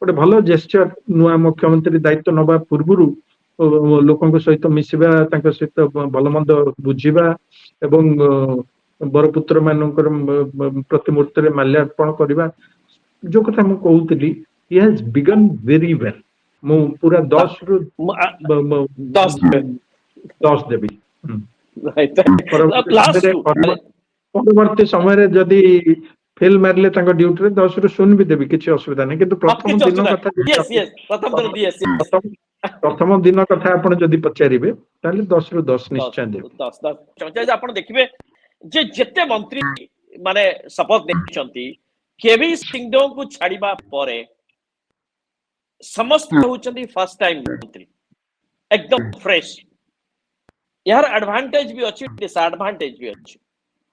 ଗୋଟେ ଭଲ ଜେସ୍ଚର ନୂଆ ମୁଖ୍ୟମନ୍ତ୍ରୀ ଦାୟିତ୍ୱ ନବା ପୂର୍ବରୁ ଲୋକଙ୍କ ସହିତ ମିଶିବା, ତାଙ୍କ ସହିତ ଭଲ ମନ୍ଦ ବୁଝିବା ଏବଂ ବରପୁତ୍ର ମାନଙ୍କର ପ୍ରତିମୂର୍ତ୍ତିରେ ମାଲ୍ୟାର୍ପଣ କରିବା, ଯୋଉ କଥା ମୁଁ କହୁଥିଲି, he has begun very well. ମୁଁ ପୁରା 10 ରୁ 10 ଦେବି। ପରବର୍ତ୍ତୀ ସମୟରେ ଯଦି ଫେଲ ମାରିଲେ ତାଙ୍କ ଡ୍ୟୁଟିରେ 10 ରୁ 0 ବି ଦେବି, କିଛି ଅସୁବିଧା ନାହିଁ। କିନ୍ତୁ ପ୍ରଥମ ଦିନ କଥା ପ୍ରଥମ ଦିନ କଥା ଆପଣ ଯଦି ପଚାରିବେ ତାହେଲେ 10 ରୁ 10 ନିଶ୍ଚୟ ଦେବି। ଆପଣ ଦେଖିବେ ଯେ ଯେତେ ମନ୍ତ୍ରୀ ମାନେ ଶପଥ ନେଇଛନ୍ତି, କେଭି ସିଂହଦେଓଙ୍କୁ ଛାଡ଼ିବା ପରେ ସମସ୍ତେ ହେଉଛନ୍ତି ଫାର୍ଷ୍ଟ ଟାଇମ ମନ୍ତ୍ରୀ, एकदम फ्रेश। यार एडवांटेज भी अच्छी, डिसएडवांटेज भी अच्छी।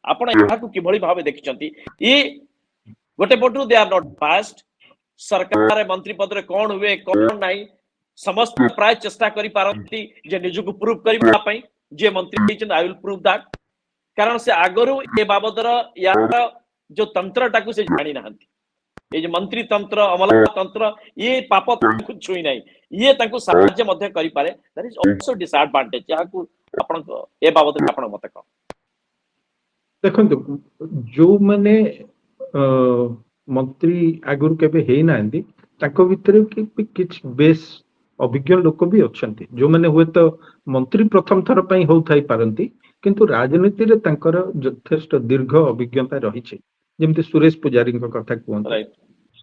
आपण याकू किभଳି भाबे देखिचंती, ई गोटे पटु दे आर नॉट पास्ट, सरकार मंत्री पद रे कोन हुए कोन नाही समस्त प्राय चेष्टा करी पारंती जे निजु को प्रूव करबा पई जे मंत्री हिचन आई विल प्रूव दैट, कारण से आगरु ए बाबदर यार जो तंत्रटा को से जानि नाहंती। ये जो मंत्री तंत्र, अमला तंत्र, ये पाप को छुई नाही, ये तांको साहाय्य मध्य करि पारे। That is also disadvantage. याकू आपण ए बाबद आपण मत को देखंतु, जो माने मंत्री आगुर केबे हेई नांदी, ताको भितरे किछ बेस अभिज्ञ लोक भी अछंती, जो माने हुए तो मंत्री प्रथम थर पई हो थाई पारंती, किंतु राजनीति रे तांकर यथेष्ट दीर्घ अभिज्ञता रहिছে। जेमति सुरेश पुजारी कथा कहते,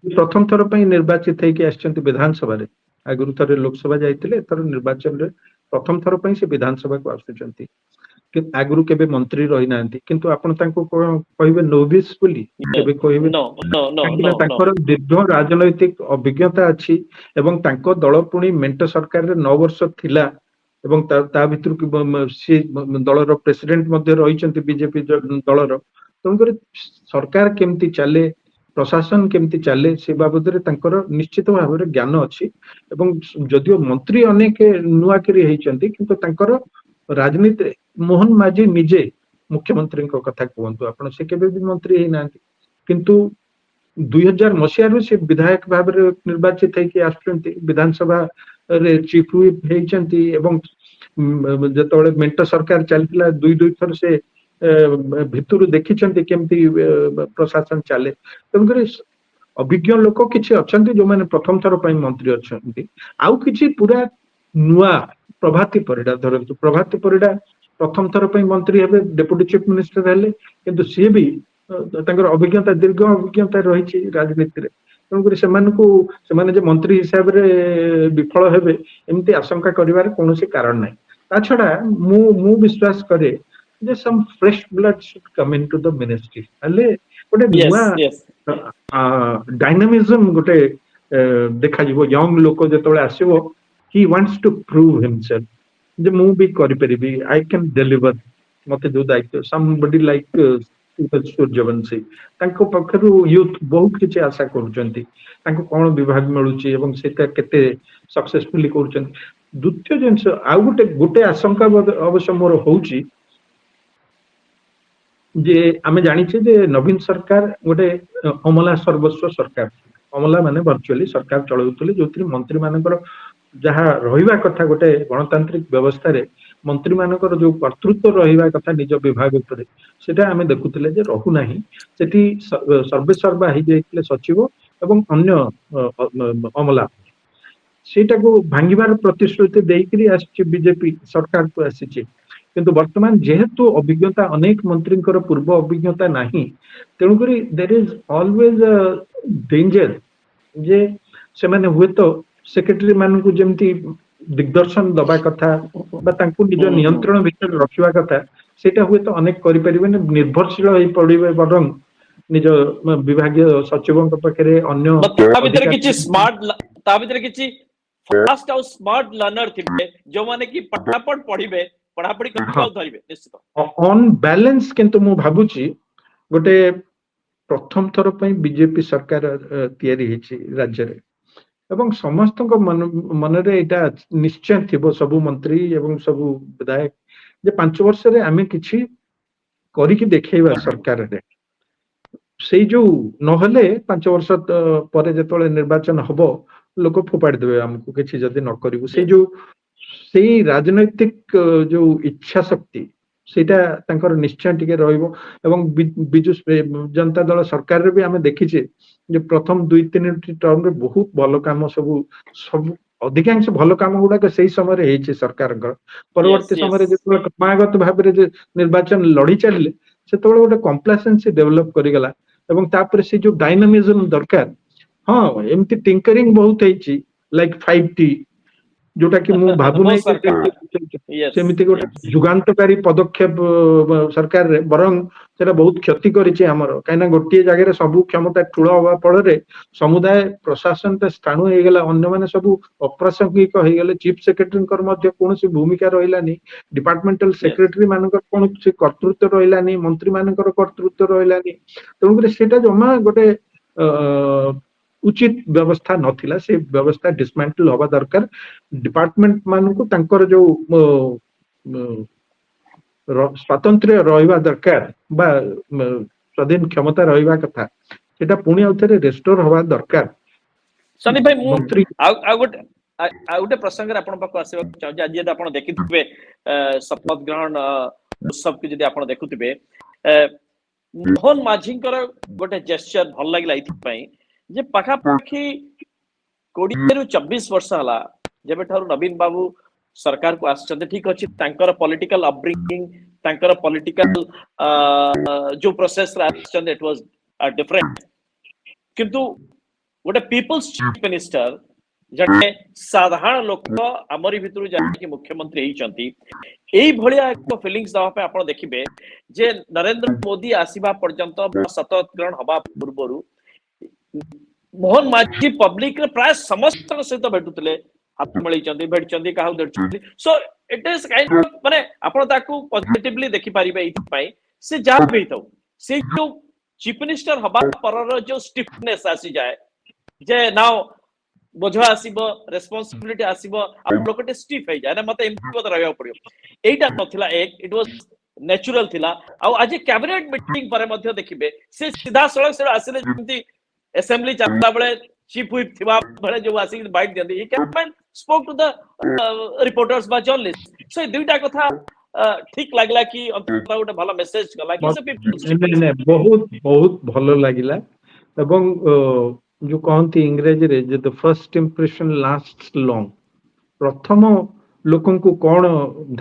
प्रथम थर पई निर्वाचित होइके आछंती विधानसभा रे, आगुर थरे लोकसभा जाइतिले, थर निर्वाचन रे प्रथम थर पई से विधानसभा को आछंती। कि आगुरु केबे मंत्री रहि नांती, किंतु आपण तांको कहिबे नोविस बोली केबे कहिबे नो नो नो नो, तांकर दीर्घ राजनैतिक अभिज्ञता अछि एवं तांको दल पुणी मेंट सरकार रे 9 वर्ष थिला एवं ता भितर सी दलर प्रेसिडेंट मध्ये रहिचंती बीजेपी दलर। तंकर सरकार केमती चले, प्रशासन केमती चले, से बाबद रे तांकर निश्चित भाव रे ज्ञान अछि एवं जदियो मंत्री अनेक नुआ करी हेचंती, किंतु तांकर राजनीति मोहन माझी निजे मुख्यमंत्री कथा कहतु आपण, से केबे भी मंत्री हे नांती, किंतु 2000 मसीहा रू से विधायक भाव रे निर्वाचित होइके आछंती, विधानसभा रे चीफ व्हिप हेचंती एवं जतोळे मेंट सरकार चलतिला 2 थर से भितरु देखिचंती केमती प्रशासन चले। तंकर अभिज्ञ लोक किछि अछंती जो माने प्रथम थर पई मंत्री अछंती, आउ किछि पूरा नुआ प्रभाती परिडा धरंतु, प्रभाती परिडा प्रथम थर पई मंत्री हेबे, डेप्यूटी चीफ मिनिस्टर हेले, किंतु सी भी तांकर अभिज्ञता दीर्घ अभिज्ञता रहिछि राजनीति रे। तंकर सेमाने जे मंत्री हिसाब रे विफल हेबे एमती आशंका करिवार कोनोसी कारण नै। ता छडा मु विश्वास करे जे some fresh blood should come into the ministry, हले गोटे नुआ डायनामिज्म गोटे देखा जिवो। यंग लोक जतोळे आसीबो, he wants to prove himself जे मु भी करि परिबी, आई कैन डिलीवर, मते जो दायित्व समबडी लाइक सूर्यवंशी तांको पखरु यूथ बहुत किछि आशा करूचंती, तांको कोन विभाग मिलुची एवं सेटा केते सक्सेसफुली करूचंती। द्वितीय जिंस आ गोटे आशंका अवश्य मोर होउची जे आमे जानिछे जे नवीन सरकार गोटे अमला सर्वस्व सरकार, अमला माने वर्चुअली सरकार चलाउतले, जोथि मंत्री मानकर जहा रहिबा कथा गोटे गणतांत्रिक व्यवस्था रे मंत्री मानकर जो कर्तृत्व रहिबा कथा निज विभाग उपरे, सेटा आमे देखुतिले जे रहु नाही। सेठी सर्वे सर्वा हि जेतिले सचिव एवं अन्य अमला, सेटा को भांगिबार प्रतिश्रुति देइकरी आछि बीजेपी सरकार को आछि, किंतु वर्तमान जेहेतु अभिज्ञता अनेक मंत्री पूर्व अभिज्ञता नाही, तेणुकरी देयर इज ऑलवेज डेंजर जे से माने हुए तो सेक्रेटरी मान को जेमती दिग्दर्शन दबा कथा बा तांको निज नियंत्रण भितर रखिबा कथा, सेटा हुए तो अनेक करि परिबे ने, निर्भरशील होई पड़िबे बरং निज विभागीय सचिवଙ୍କ पाखरे अन्य ता भितर किछि स्मार्ट, ता भितर किछि फास्ट और स्मार्ट लर्नर थिबे जो माने कि पढ़ापढ़ पढिबे, पढ़ापढ़ी करबाउ धरिबे निश्चित ऑन बैलेंस। किंतु मु भाबुची गोटे प्रथम थर पई बीजेपी सरकार तयारी हिची राज्य रे, एवं समस्त मन रे एटा निश्चय थिबो सबु मंत्री एवं सबु विधायक जे 5 वर्ष रे आमे किछि करी कि देखैबा सरकार रे। ସେଇ ଯୋଉ ନହେଲେ 5 ବର୍ଷ ପରେ ଯେତେବେଳେ ନିର୍ବାଚନ ହବ ଲୋକ ଫୋପାଡି ଦେବେ ଆମକୁ କିଛି ଯଦି ନ କରିବୁ ସେଇ Yes. ଯୋଉ ସେଇ ରାଜନୈତିକ ଯୋଉ ଇଚ୍ଛା ଶକ୍ତି ସେଇଟା ତାଙ୍କର ନିଶ୍ଚୟ ଟିକେ ରହିବ ଏବଂ ବିଜୁ ଜନତା ଦଳ ସରକାରରେ ବି ଆମେ ଦେଖିଛେ ଯେ ପ୍ରଥମ 2-3ଟି ଟର୍ମରେ ବହୁତ ଭଲ କାମ ସବୁ ସବୁ ଅଧିକାଂଶ ଭଲ କାମ ଗୁଡାକ ସେଇ ସମୟରେ ହେଇଛି ସରକାରଙ୍କର Yes, ପରବର୍ତ୍ତୀ yes. ସମୟରେ ଯେତେବେଳେ କ୍ରମାଗତ ଭାବରେ ଯେ ନିର୍ବାଚନ ଲଢି ଚାଲିଲେ ସେତେବେଳେ ଗୋଟେ କମ୍ପ୍ଲାସେନ୍ସି ଡେଭଲପ କରିଗଲା ଏବଂ ତାପରେ ସେ ଯୋଉ ଡାଇନାମିଜମ ଦରକାର ହଁ ଏମିତି ଟିଙ୍କରିଂ ବହୁତ ହେଇଛି ଲାଇକ 5T ଯୋଉଟା କି ମୁଁ ବହୁତ ଭାବୁନାହିଁ ଯେ ସରକାର yes, ସେମିତି ଗୋଟେ yes. ଯୁଗାନ୍ତକାରୀ ପଦକ୍ଷେପ ସରକାରରେ ବରଂ ସେଟା ବହୁତ କ୍ଷତି କରିଛି ଆମର କାହିଁକିନା ଗୋଟିଏ ଜାଗାରେ ସବୁ କ୍ଷମତା ଠୁଳ ହବା ଫଳରେ ସମୁଦାୟ ପ୍ରଶାସନଟା ସ୍ଥାଣୁ ହେଇଗଲା ଅନ୍ୟମାନେ ସବୁ ଅପ୍ରାସଙ୍ଗିକ ହେଇଗଲେ ଚିଫ ସେକ୍ରେଟାରୀଙ୍କର ମଧ୍ୟ କୌଣସି ଭୂମିକା ରହିଲାନି ଡିପାର୍ଟମେଣ୍ଟାଲ Yes. ସେକ୍ରେଟାରୀ ମାନଙ୍କର କୌଣସି କର୍ତ୍ତୃତ୍ୱ ରହିଲାନି ମନ୍ତ୍ରୀ ମାନଙ୍କର କର୍ତ୍ତୃତ୍ୱ ରହିଲାନି ତେଣୁକରି ସେଇଟା ଜମା ଗୋଟେ ଉଚିତ ବ୍ୟବସ୍ଥା ନଥିଲା ସେ ବ୍ୟବସ୍ଥା ଡିସମାଣ୍ଟଲ ହବା ଦରକାର ଡିପାର୍ଟମେଣ୍ଟ ମାନଙ୍କୁ ତାଙ୍କର ଯୋଉ ସ୍ୱାତନ୍ତ୍ର୍ୟ ରହିବା ଦରକାର ବା ସ୍ୱାଧୀନ କ୍ଷମତା ରହିବା କଥା ସେଟା ପୁଣି ଆଉ ଥରେ ରେଷ୍ଟୋର ହବା ଦରକାର ସନି ଭାଇ ମୁଁ ମନ୍ତ୍ରୀ ଆଉ ଗୋଟେ ପ୍ରସଙ୍ଗରେ ଆପଣ ପାଖକୁ ଆସିବାକୁ ଚାହୁଁଛି ଆଜି ଯଦି ଆପଣ ଦେଖିଥିବେ ଶପଥ ଗ୍ରହଣ ଉତ୍ସବକୁ ଯଦି ଆପଣ ଦେଖୁଥିବେ ମୋହନ ମାଝୀଙ୍କର ଗୋଟେ ଜେସ୍ଚର ଭଲ ଲାଗିଲା ଏଇଥିପାଇଁ ଯେ ପାଖାପାଖି 20 ରୁ 24 ବର୍ଷ ହେଲା ଯେବେଠାରୁ ନବୀନ ବାବୁ ସରକାରକୁ ଆସିଛନ୍ତି ଠିକ ଅଛି ତାଙ୍କର ପଲିଟିକାଲ ଅପବ୍ରିଙ୍ଗିଂ ତାଙ୍କର ପଲିଟିକାଲ ଯୋଉ ପ୍ରୋସେସରେ ଆସିଛନ୍ତି ଇଟ୍ ୱାଜ ଡିଫରେଣ୍ଟ କିନ୍ତୁ ଗୋଟେ ପିପଲ୍ସ ଚିଫ ମିନିଷ୍ଟର ଜଣେ ସାଧାରଣ ଲୋକ ଆମରି ଭିତରୁ ଯାଇକି ମୁଖ୍ୟମନ୍ତ୍ରୀ ହେଇଛନ୍ତି ଏଇ ଭଳିଆ ଏକ ଫିଲିଂସ ଦେବା ପାଇଁ ଆପଣ ଦେଖିବେ ଯେ ନରେନ୍ଦ୍ର ମୋଦି ଆସିବା ପର୍ଯ୍ୟନ୍ତ ଶପଥ ଗ୍ରହଣ ହବା ପୂର୍ବରୁ ମୋହନ ମାଝୀ ପବ୍ଲିକରେ ପ୍ରାୟ ସମସ୍ତଙ୍କ ସହିତ ଭେଟୁଥିଲେ ହାତ ମିଳେଇଛନ୍ତି ଭେଟିଛନ୍ତି କାହାକୁ ଦେଖୁଛନ୍ତି show eat is kind of ମାନେ ଆପଣ ତାକୁ ପଜିଟିଭଲି ଦେଖିପାରିବେ ଏଇଥିପାଇଁ ସେ ଯାହା ବି ହେଇଥାଉ ସେ ଯୋଉ ଚିଫ ମିନିଷ୍ଟର ହବା ପରର ଯୋଉ ଷ୍ଟିଫନେସ ଆସିଯାଏ ଯେ ନାଓ ବୋଝ ଆସିବ ରେସ୍ପନ୍ସିବିଲିଟି ଆସିବ ଆଉ ଲୋକଟେ ଷ୍ଟିଫ୍ ହେଇଯାଏ ନା ମତେ ଏମିତି ମତେ ରହିବାକୁ ପଡିବ ଏଇଟା ନଥିଲା ଇଟ ୱାଜ ନ୍ୟାଚୁରାଲ ଥିଲା ଆଉ ଆଜି କ୍ୟାବିନେଟ ମିଟିଂ ପରେ ମଧ୍ୟ ଦେଖିବେ ସେ ସିଧାସଳଖ ସେ ଆସିଲେ ଯେମିତି ଆସେମ୍ବଲି ଚାଲିଲା ବେଳେ ଚିଫ୍ ହୁଇପ୍ ଥିବା ବେଳେ ଯୋଉ ଆସିକି ବାଇଟ୍ ଦିଅନ୍ତି ହି କେମ୍ and spoke to the reporters ବା ଜର୍ଣ୍ଣାଲିଷ୍ଟ ସୋ ଏ ଦୁଇଟା କଥା ଠିକ ଲାଗିଲା କି ଅନ୍ତତଃ ଗୋଟେ ଭଲ ମେସେଜ ଗଲା କି ସେ ପିପଲ୍ସ ଚିଫ୍ ମିନିଷ୍ଟର ବହୁତ ବହୁତ ଭଲ ଲାଗିଲା ଏବଂ ଯୋଉ କହନ୍ତି ଇଂରେଜୀରେ ଯେ ଦ ଫର୍ଷ୍ଟ ଇମ୍ପ୍ରେସନ ଲାଷ୍ଟ ଲଙ୍ଗ ପ୍ରଥମ ଲୋକଙ୍କୁ କଣ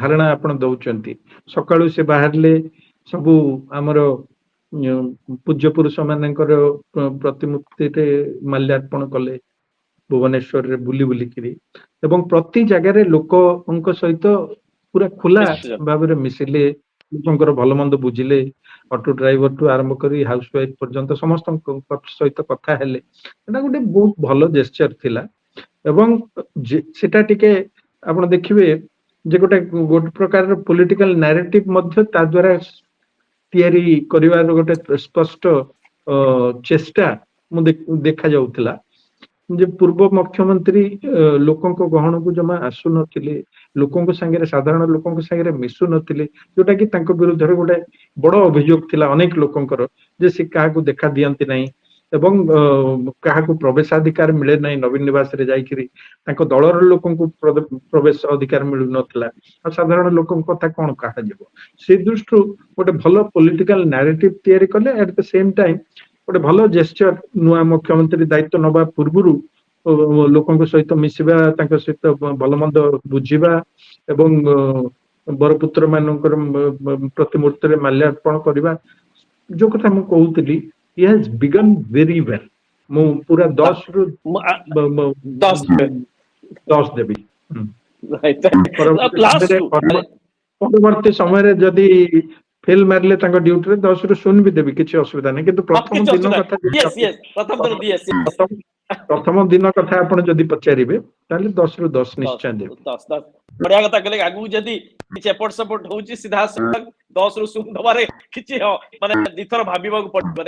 ଧାରଣା ଆପଣ ଦଉଛନ୍ତି ସକାଳୁ ସେ ବାହାରିଲେ ସବୁ ଆମର ପୂଜ୍ୟ ପୁରୁଷ ମାନଙ୍କର ପ୍ରତିମୂର୍ତ୍ତିରେ ମାଲ୍ୟାର୍ପଣ କଲେ ଭୁବନେଶ୍ୱରରେ ବୁଲି ବୁଲିକିରି ଏବଂ ପ୍ରତି ଜାଗାରେ ଲୋକଙ୍କ ସହିତ ପୁରା ଖୋଲା ଭାବରେ ମିଶିଲେ ଲୋକଙ୍କର ଭଲ ମନ୍ଦ ବୁଝିଲେ ଅଟୋ ଡ୍ରାଇଭର ଠୁ ଆରମ୍ଭ କରି ହାଉସ ୱାଇଫ ପର୍ଯ୍ୟନ୍ତ ସମସ୍ତଙ୍କ ସହିତ କଥା ହେଲେ ଏଟା ଗୋଟେ ବହୁତ ଭଲ ଜେସ୍ଚର ଥିଲା ଏବଂ ସେଟା ଟିକେ ଆପଣ ଦେଖିବେ ଯେ ଗୋଟେ ପ୍ରକାରର ପଲିଟିକାଲ ନ୍ୟାରେଟିଭ ମଧ୍ୟ ତା ଦ୍ୱାରା ତିଆରି କରିବାର ଗୋଟେ ସ୍ପଷ୍ଟ ଚେଷ୍ଟା ମୁଁ ଦେଖା ଯାଉଥିଲା ଯେ ପୂର୍ବ ମୁଖ୍ୟମନ୍ତ୍ରୀ ଲୋକଙ୍କ ଗହଣକୁ ଜମା ଆସୁନଥିଲେ ଲୋକଙ୍କ ସାଙ୍ଗରେ ସାଧାରଣ ଲୋକଙ୍କ ସାଙ୍ଗରେ ମିଶୁ ନଥିଲେ ଯୋଉଟା କି ତାଙ୍କ ବିରୁଦ୍ଧରେ ଗୋଟେ ବଡ ଅଭିଯୋଗ ଥିଲା ଅନେକ ଲୋକଙ୍କର ଯେ ସେ କାହାକୁ ଦେଖା ଦିଅନ୍ତି ନାହିଁ ଏବଂ କାହାକୁ ପ୍ରବେଶାଧିକାର ମିଳେ ନାହିଁ ନବୀନ ନିବାସରେ ଯାଇକିରି ତାଙ୍କ ଦଳର ଲୋକଙ୍କୁ ପ୍ରବେଶ ଅଧିକାର ମିଳୁନଥିଲା ଆଉ ସାଧାରଣ ଲୋକଙ୍କ କଥା କଣ କୁହାଯିବ ସେ ଦୃଷ୍ଟିରୁ ଗୋଟେ ଭଲ ପଲିଟିକାଲ ନ୍ୟାରେଟିଭ ତିଆରି କଲେ ଆଟ ଦ ସେମ ଟାଇମ ଗୋଟେ ଭଲ ଜେସ୍ଚର ନୂଆ ମୁଖ୍ୟମନ୍ତ୍ରୀ ଦାୟିତ୍ୱ ନବା ପୂର୍ବରୁ ଲୋକଙ୍କ ସହିତ ମିଶିବା ତାଙ୍କ ସହିତ ଭଲ ମନ୍ଦ ବୁଝିବା ଏବଂ ବରପୁତ୍ର ମାନଙ୍କର ପ୍ରତିମୂର୍ତ୍ତିରେ ମାଲ୍ୟାର୍ପଣ କରିବା ଯୋଉ କଥା ମୁଁ କହୁଥିଲି he has begun very well ମୁଁ ପୁରା 10 ରୁ 10 ଦେବି ପରବର୍ତ୍ତୀ ସମୟରେ ଯଦି ଫେଲ ମାରିଲେ ତାଙ୍କ ଡ୍ୟୁଟିରେ 10 ରୁ 0 ବି ଦେବି କିଛି ଅସୁବିଧା ନାହିଁ କିନ୍ତୁ ପ୍ରଥମ ଦିନ କଥା ଆପଣ ଯଦି ପଚାରିବେ ତାହେଲେ 10 ରୁ 10 ନିଶ୍ଚୟ ଦେବି ବଢିଆ କଥା କହିଲେ ଆଗକୁ ଯଦି କିଛି ଏପଟ ସେପଟ ହଉଛି ସିଧା 10 ରୁ 0 ଦବାରେ କିଛି ମାନେ ଦିଥର ଭାବିବାକୁ ପଡିବ